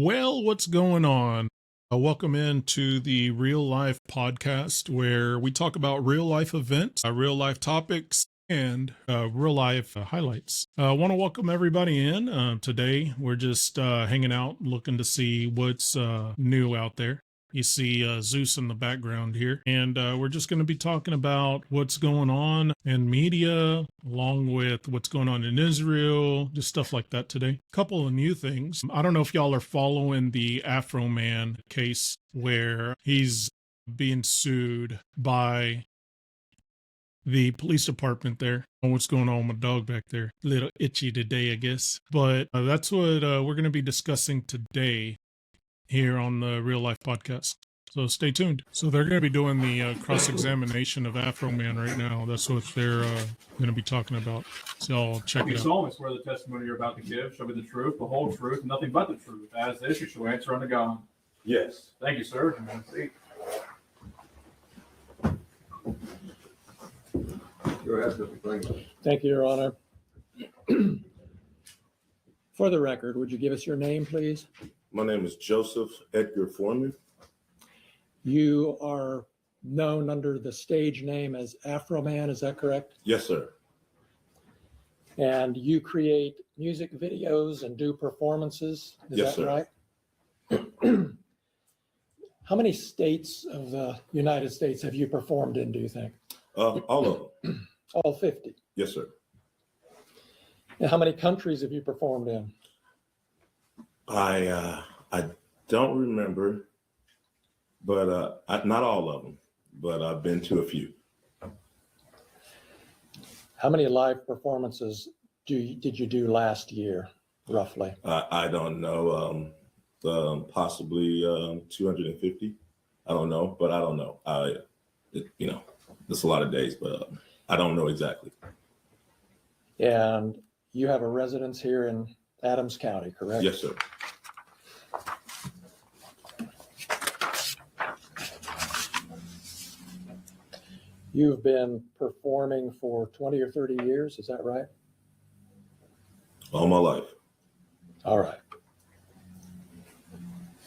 Well, what's going on? Welcome into the Real Life Podcast, where we talk about real life events, real life topics, and real life highlights. I want to welcome everybody in. Today, we're just hanging out, looking to see what's new out there. You see Zeus in the background here, and we're just going to be talking about what's going on in media, along with what's going on in Israel, just stuff like that today. A couple of new things. I don't know if y'all are following the AfroMan case where he's being sued by the police department there. What's going on with my dog back there? A little itchy today, I guess. But that's what we're going to be discussing today here on the Real Life Podcast. So stay tuned. So they're going to be doing the cross-examination of AfroMan right now. That's what they're going to be talking about. So I'll check it out. Psalm, swear the testimony you're about to give shall be the truth, the whole truth, and nothing but the truth. As this, you shall answer unto God. Yes. Thank you, sir. You may seat. Thank you, Your Honor. For the record, would you give us your name, please? My name is Joseph Edgar Foreman. You are known under the stage name as AfroMan, is that correct? Yes, sir. And you create music videos and do performances, is Yes, that sir. right? How many states of the United States have you performed in, do you think? All of them. All 50. Yes, sir. And how many countries have you performed in? I don't remember, but not all of them, but I've been to a few. How many live performances did you do last year, roughly? I don't know, possibly 250. I don't know, but I don't know. It's a lot of days, but I don't know exactly. And you have a residence here in Adams County, correct? Yes, sir. You've been performing for 20 or 30 years, is that right? All my life. All right.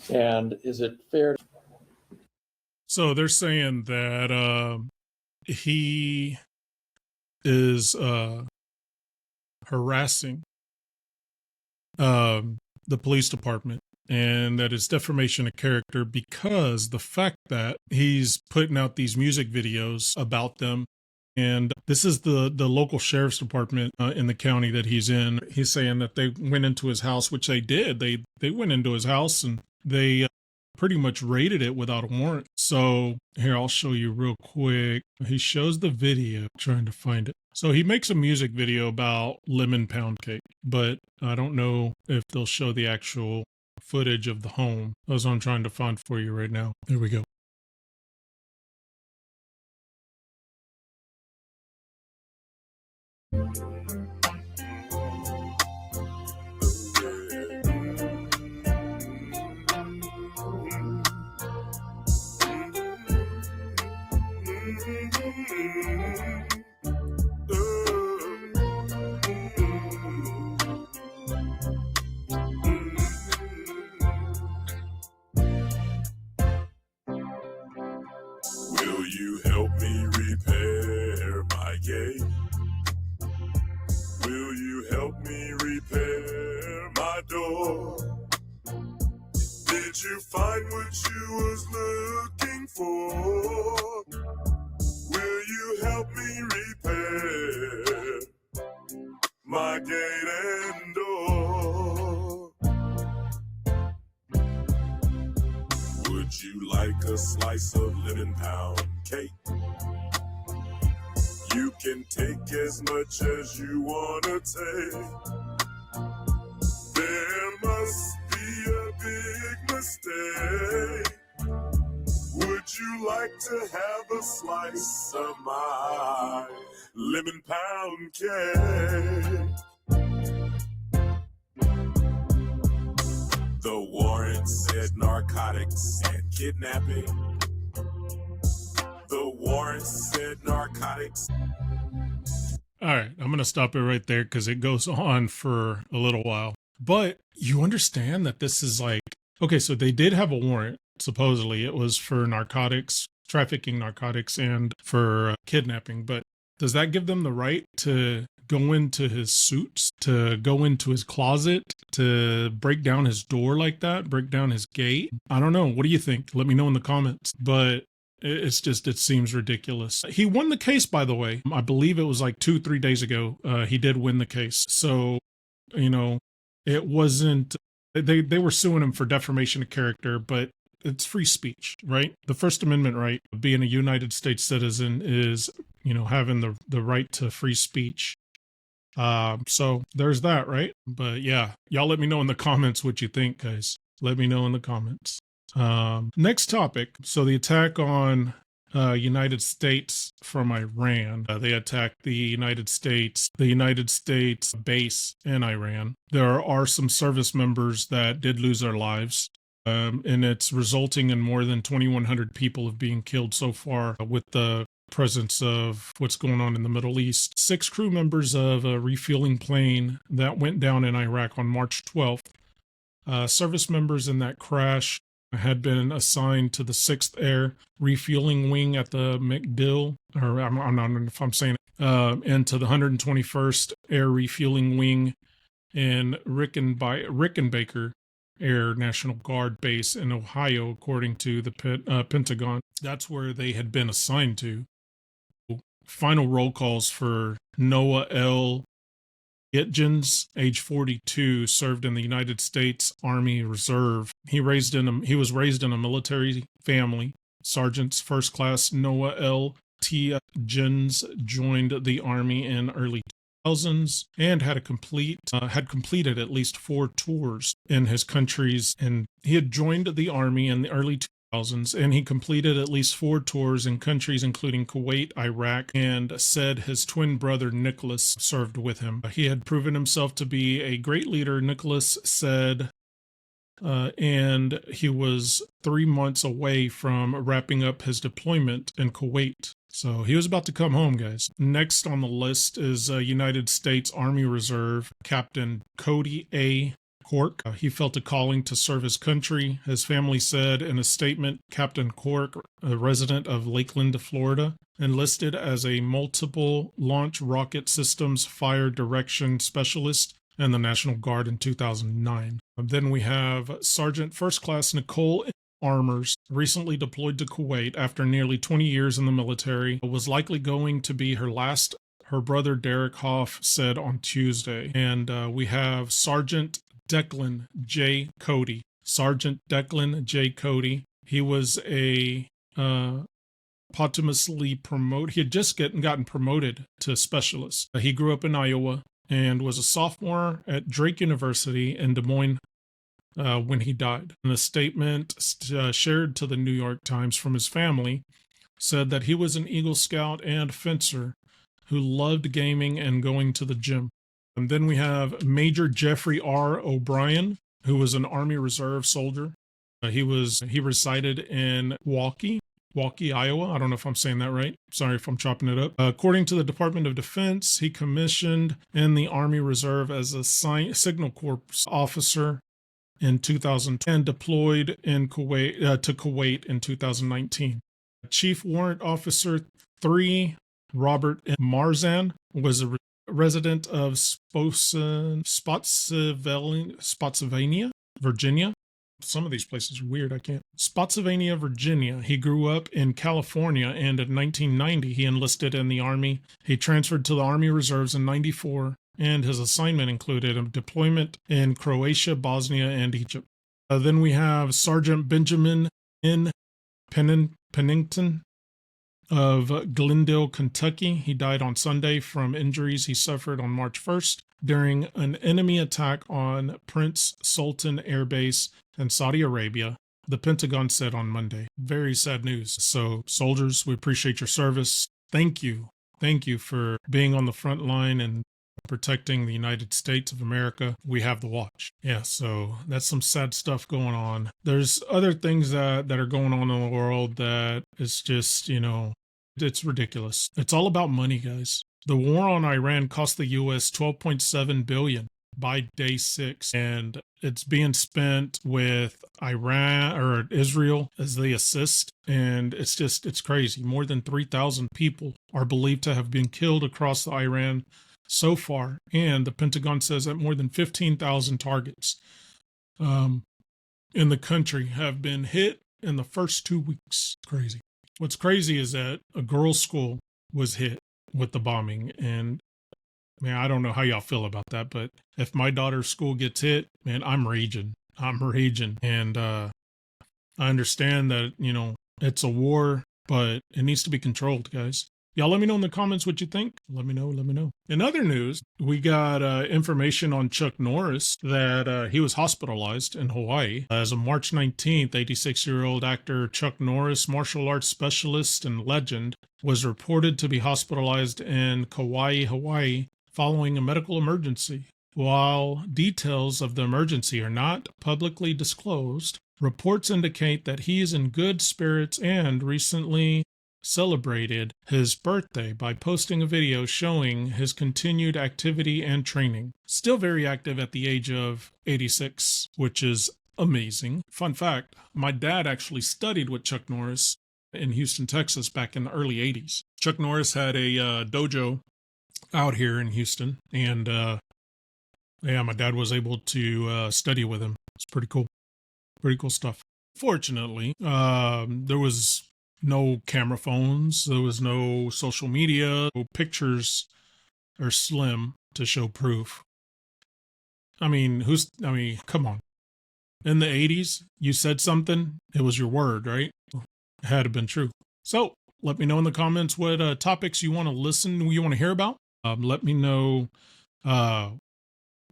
And is it fair? So they're saying that he is harassing the police department, and that is defamation of character because the fact that he's putting out these music videos about them. And this is the local sheriff's department in the county that he's in. He's saying that they went into his house, which they did. They went into his house and they pretty much raided it without a warrant. So here, I'll show you real quick. He shows the video, trying to find it. So he makes a music video about lemon pound cake, but I don't know if they'll show the actual footage of the home. That's what I'm trying to find for you right now. There we go. Will you help me repair my gate? Will you help me repair my door? Did you find what you was looking for? Will you help me repair my gate and door? Would you like a slice of lemon pound cake? You can take as much as you wanna take. There must be a big mistake. Would you like to have a slice of my lemon pound cake? The warrant said narcotics and kidnapping. The warrant said narcotics. All right, I'm going to stop it right there because it goes on for a little while. But you understand that this is like Okay, so they did have a warrant. Supposedly, it was for narcotics, trafficking narcotics, and for kidnapping. But does that give them the right to go into his suits, to go into his closet, to break down his door like that, break down his gate? I don't know. What do you think? Let me know in the comments. But it's just, it seems ridiculous. He won the case, by the way. I believe it was like 2-3 days ago. He did win the case. So, you know, it wasn't, they were suing him for defamation of character, but it's free speech, right? The First Amendment right, being a United States citizen, is, you know, having the right to free speech. So there's that, right? But yeah, y'all let me know in the comments what you think, guys. Let me know in the comments. Next topic. So the attack on United States from Iran. They attacked the United States base in Iran. There are some service members that did lose their lives. And it's resulting in more than 2,100 people being killed so far with the presence of what's going on in the Middle East. 6 crew members of a refueling plane that went down in Iraq on March 12th. Service members in that crash had been assigned to the 6th Air Refueling Wing at the MacDill, or I'm not sure if I'm saying it, and to the 121st Air Refueling Wing in Rickenbacker Air National Guard Base in Ohio, according to the Pentagon. That's where they had been assigned to. Final roll calls for Noah L. Itgens, age 42, served in the United States Army Reserve. He was raised in a military family. Sergeant's First Class Noah L. T. Itgens joined the Army in early 2000s and had completed at least 4 tours in his countries. And he had joined the Army in the early 2000s, and he completed at least 4 tours in countries including Kuwait, Iraq, and said his twin brother Nicholas served with him. He had proven himself to be a great leader, Nicholas said, and he was 3 months away from wrapping up his deployment in Kuwait. So he was about to come home, guys. Next on the list is United States Army Reserve Captain Cody A. Cork. He felt a calling to serve his country. His family said in a statement, Captain Cork, a resident of Lakeland, Florida, enlisted as a multiple launch rocket systems fire direction specialist in the National Guard in 2009. Then we have Sergeant First Class Nicole Armors, recently deployed to Kuwait after nearly 20 years in the military, was likely going to be her last, her brother Derek Hoff said on Tuesday. And we have Sergeant Declan J. Cody. Sergeant Declan J. Cody. He was posthumously promoted. He had just gotten promoted to specialist. He grew up in Iowa and was a sophomore at Drake University in Des Moines when he died. And the statement shared to the New York Times from his family said that he was an Eagle Scout and fencer who loved gaming and going to the gym. And then we have Major Jeffrey R. O'Brien, who was an Army Reserve soldier. He resided in Waukee, Iowa. I don't know if I'm saying that right. Sorry if I'm chopping it up. According to the Department of Defense, he commissioned in the Army Reserve as a Signal Corps officer in 2010 and deployed in Kuwait to Kuwait in 2019. Chief Warrant Officer 3, Robert Marzan, was a resident of Spotsylvania, Virginia. Some of these places are weird. I can't. Spotsylvania, Virginia. He grew up in California, and in 1990 he enlisted in the Army. He transferred to the Army Reserves in 94, and his assignment included a deployment in Croatia, Bosnia, and Egypt. Then we have Sergeant Benjamin N. Pennington of Glendale, Kentucky. He died on Sunday from injuries he suffered on March 1st during an enemy attack on Prince Sultan Air Base in Saudi Arabia, the Pentagon said on Monday. Very sad news. So, soldiers, we appreciate your service. Thank you. Thank you for being on the front line and protecting the United States of America. We have the watch. Yeah, so that's some sad stuff going on. There's other things that are going on in the world that is just, it's ridiculous. It's all about money, guys. The war on Iran cost the U.S. $12.7 billion. by day 6, and it's being spent with Iran or Israel as the assist. And it's crazy. More than 3,000 people are believed to have been killed across the Iran so far. And the Pentagon says that more than 15,000 targets in the country have been hit in the first 2 weeks. Crazy. What's crazy is that a girls' school was hit with the bombing. And man, I don't know how y'all feel about that, but if my daughter's school gets hit, man, I'm raging. And I understand that, it's a war, but it needs to be controlled, guys. Y'all let me know in the comments what you think. Let me know. In other news, we got information on Chuck Norris that he was hospitalized in Hawaii. As of March 19th, 86-year-old actor Chuck Norris, martial arts specialist and legend, was reported to be hospitalized in Kauai, Hawaii, following a medical emergency. While details of the emergency are not publicly disclosed, reports indicate that he is in good spirits and recently celebrated his birthday by posting a video showing his continued activity and training. Still very active at the age of 86, which is amazing. Fun fact, my dad actually studied with Chuck Norris in Houston, Texas back in the early 80s. Chuck Norris had a dojo out here in Houston, and my dad was able to study with him. It's pretty cool stuff. Fortunately, there was no camera phones, there was no social media, no pictures are slim to show proof. I mean, come on. In the 80s, you said something, it was your word, right? It had to have been true. So let me know in the comments what topics you want to hear about. Let me know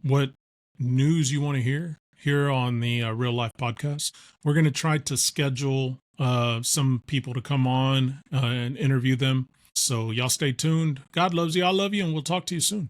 what news you want to hear here on the Real Life Podcast. We're going to try to schedule some people to come on and interview them. So y'all stay tuned. God loves you. I love you. And we'll talk to you soon.